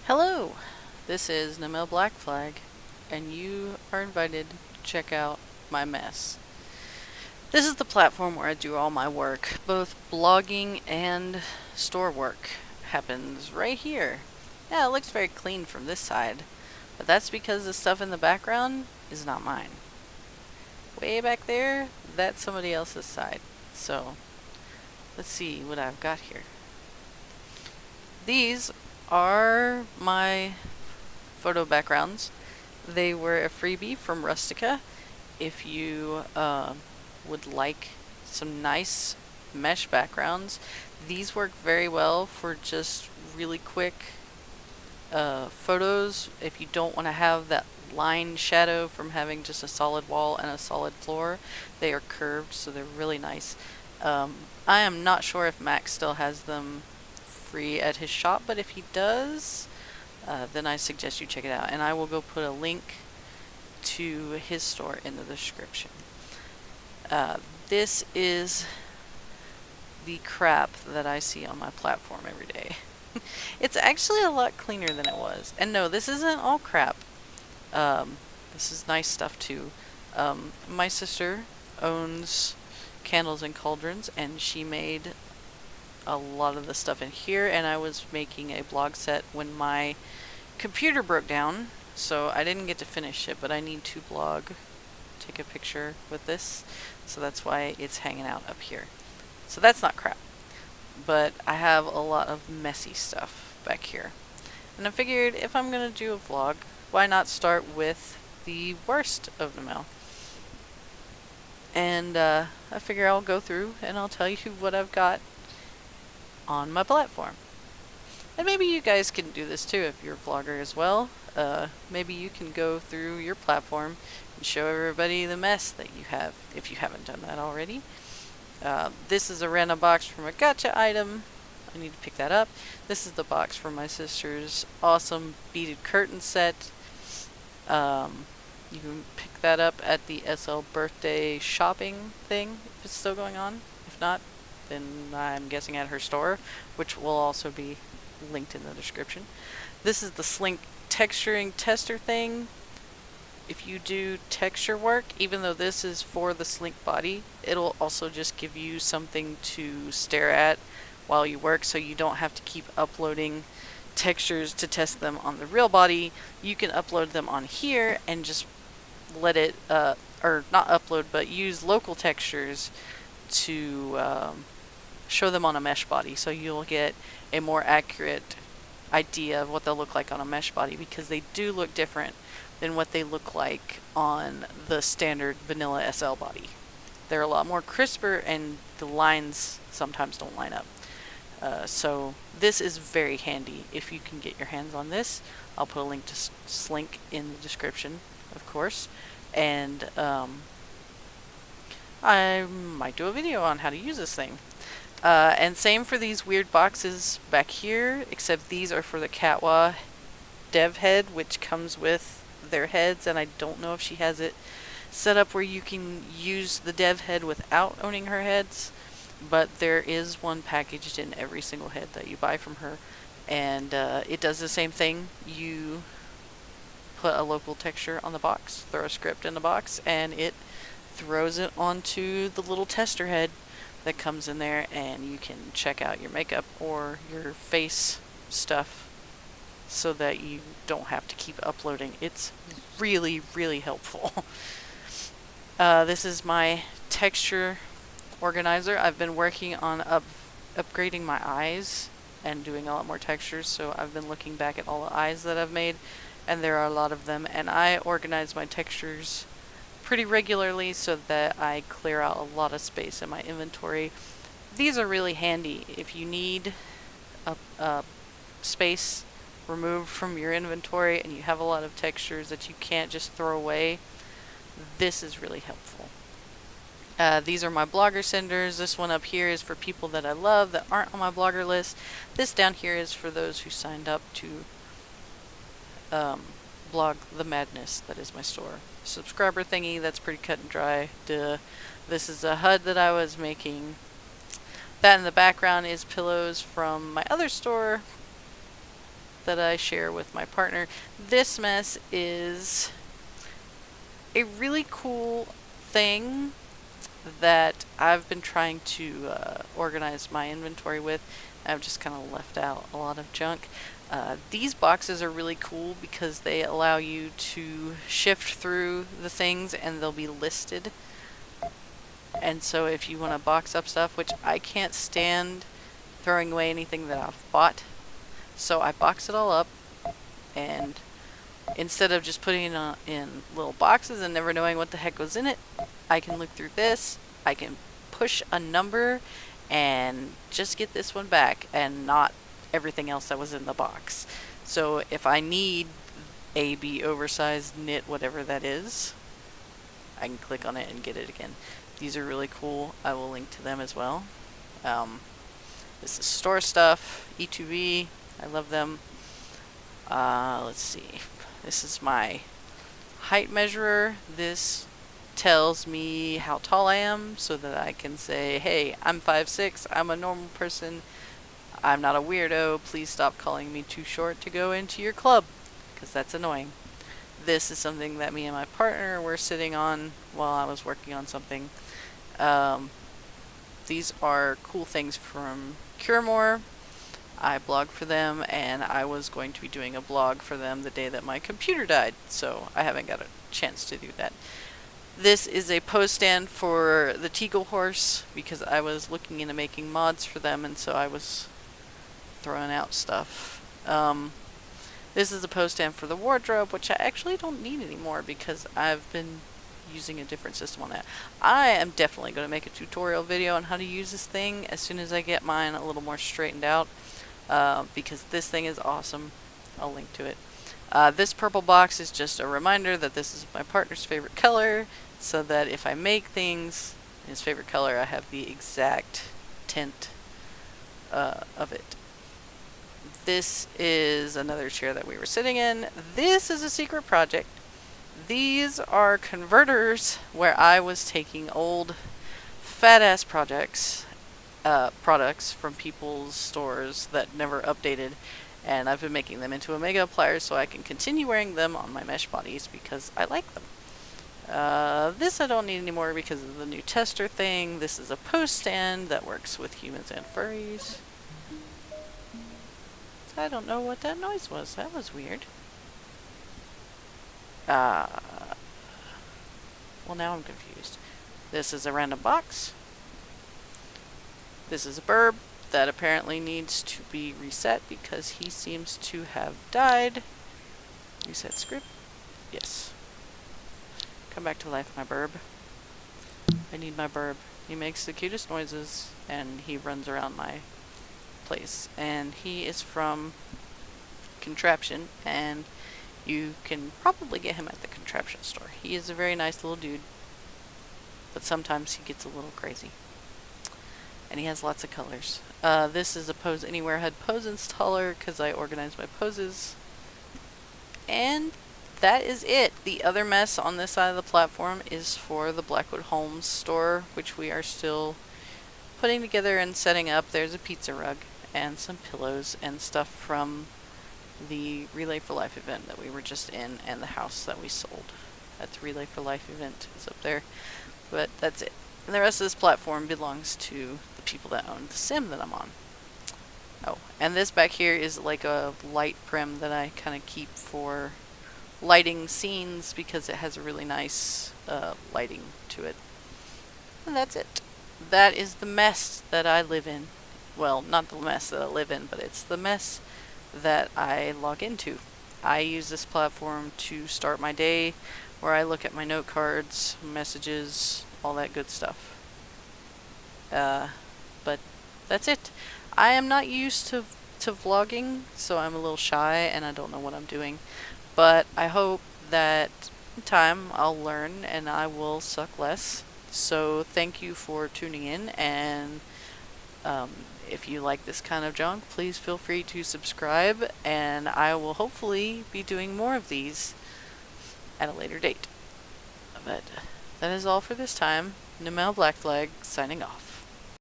Hello, this is NIMIL Black Flag, and you are invited to check out my mess. This is the platform where I do all my work, both blogging and store work. Happens right here. Yeah, it looks very clean from this side, but that's because the stuff in the background is not mine. Way back there, that's somebody else's side. So, let's see what I've got here. These are my photo backgrounds. They were a freebie from Rustica. If you would like some nice mesh backgrounds, these work very well for just really quick photos. If you don't want to have that line shadow from having just a solid wall and a solid floor, they are curved, so they're really nice. I am not sure if Max still has them free at his shop, but if he does, then I suggest you check it out, and I will go put a link to his store in the description. This is the crap that I see on my platform every day. It's actually a lot cleaner than it was. And no, this isn't all crap. This is nice stuff too. My sister owns Candles and Cauldrons, and she made a lot of the stuff in here, and I was making a blog set when my computer broke down, so I didn't get to finish it, but I need to take a picture with this, so that's why it's hanging out up here. So that's not crap, but I have a lot of messy stuff back here. And I figured if I'm gonna do a vlog, why not start with the worst of the mail? And I figure I'll go through and I'll tell you what I've got on my platform. And maybe you guys can do this too if you're a vlogger as well. Maybe you can go through your platform and show everybody the mess that you have, if you haven't done that already. This is a random box from a gacha item. I need to pick that up. This is the box from my sister's awesome beaded curtain set. You can pick that up at the SL birthday shopping thing, if it's still going on. If not, then I'm guessing at her store, which will also be linked in the description. This is the Slink texturing tester thing. If you do texture work, even though this is for the Slink body, it'll also just give you something to stare at while you work, so you don't have to keep uploading textures to test them on the real body. You can upload them on here and just let it, or not upload, but use local textures to show them on a mesh body, so you'll get a more accurate idea of what they'll look like on a mesh body, because they do look different than what they look like on the standard vanilla SL body. They're a lot more crisper, and the lines sometimes don't line up. So this is very handy if you can get your hands on this. I'll put a link to Slink in the description, of course, and I might do a video on how to use this thing. And same for these weird boxes back here, except these are for the Catwa dev head, which comes with their heads, and I don't know if she has it set up where you can use the dev head without owning her heads, but there is one packaged in every single head that you buy from her, and it does the same thing. You put a local texture on the box, throw a script in the box, and it throws it onto the little tester head that comes in there, and you can check out your makeup or your face stuff so that you don't have to keep uploading. It's really, really helpful. This is my texture organizer. I've been working on upgrading my eyes and doing a lot more textures, so I've been looking back at all the eyes that I've made, and there are a lot of them, and I organize my textures pretty regularly so that I clear out a lot of space in my inventory. These are really handy if you need a space removed from your inventory and you have a lot of textures that you can't just throw away. This is really helpful. These are my blogger senders. This one up here is for people that I love that aren't on my blogger list. This down here is for those who signed up to blog the madness that is my store. Subscriber thingy, that's pretty cut and dry. Duh. This is a HUD that I was making. That in the background is pillows from my other store. that I share with my partner. This mess is a really cool thing that I've been trying to organize my inventory with. I've just kind of left out a lot of junk. These boxes are really cool because they allow you to shift through the things and they'll be listed. And so if you want to box up stuff, which I can't stand throwing away anything that I've bought, so I box it all up, and instead of just putting it in little boxes and never knowing what the heck was in it, I can look through this, I can push a number and just get this one back and not everything else that was in the box. So if I need a B oversized knit, whatever that is, I can click on it and get it again. These are really cool. I will link to them as well. This is store stuff, E2V, I love them. Let's see. This is my height measurer. This tells me how tall I am so that I can say, hey, I'm 5'6", I'm a normal person, I'm not a weirdo, please stop calling me too short to go into your club, because that's annoying. This is something that me and my partner were sitting on while I was working on something. These are cool things from CUREmore. I blog for them, and I was going to be doing a blog for them the day that my computer died, so I haven't got a chance to do that. This is a pose stand for the Teagle horse, because I was looking into making mods for them, and so I was throwing out stuff. This is a pose stand for the wardrobe, which I actually don't need anymore because I've been using a different system on that. I am definitely going to make a tutorial video on how to use this thing as soon as I get mine a little more straightened out, because this thing is awesome. I'll link to it. This purple box is just a reminder that this is my partner's favorite color, so that if I make things in his favorite color, I have the exact tint of it. This is another chair that we were sitting in. This is a secret project. These are converters where I was taking old fat-ass products from people's stores that never updated, and I've been making them into Omega appliers so I can continue wearing them on my mesh bodies because I like them. This I don't need anymore because of the new tester thing. This is a post stand that works with humans and furries. I don't know what that noise was. That was weird. Well, now I'm confused. This is a random box. This is a burb that apparently needs to be reset because he seems to have died. Reset script. Yes. Come back to life, my burb. I need my burb. He makes the cutest noises and he runs around my place. And he is from Contraption, and you can probably get him at the Contraption store. He is a very nice little dude, but sometimes he gets a little crazy. And he has lots of colors. This is a Pose Anywhere Head pose installer because I organize my poses. And that is it. The other mess on this side of the platform is for the Blackwood Holmes store, which we are still putting together and setting up. There's a pizza rug and some pillows and stuff from the Relay for Life event that we were just in, and the house that we sold at the Relay for Life event is up there. But that's it. And the rest of this platform belongs to the people that own the sim that I'm on. Oh, and this back here is like a light prim that I kind of keep for lighting scenes because it has a really nice lighting to it. And that's it. That is the mess that I live in. Well, not the mess that I live in, but it's the mess that I log into. I use this platform to start my day, where I look at my note cards, messages, all that good stuff. But that's it. I am not used to vlogging, so I'm a little shy and I don't know what I'm doing. But I hope that in time I'll learn and I will suck less. So thank you for tuning in, and if you like this kind of junk, please feel free to subscribe, and I will hopefully be doing more of these at a later date. But that is all for this time. NIMIL Black Flag signing off.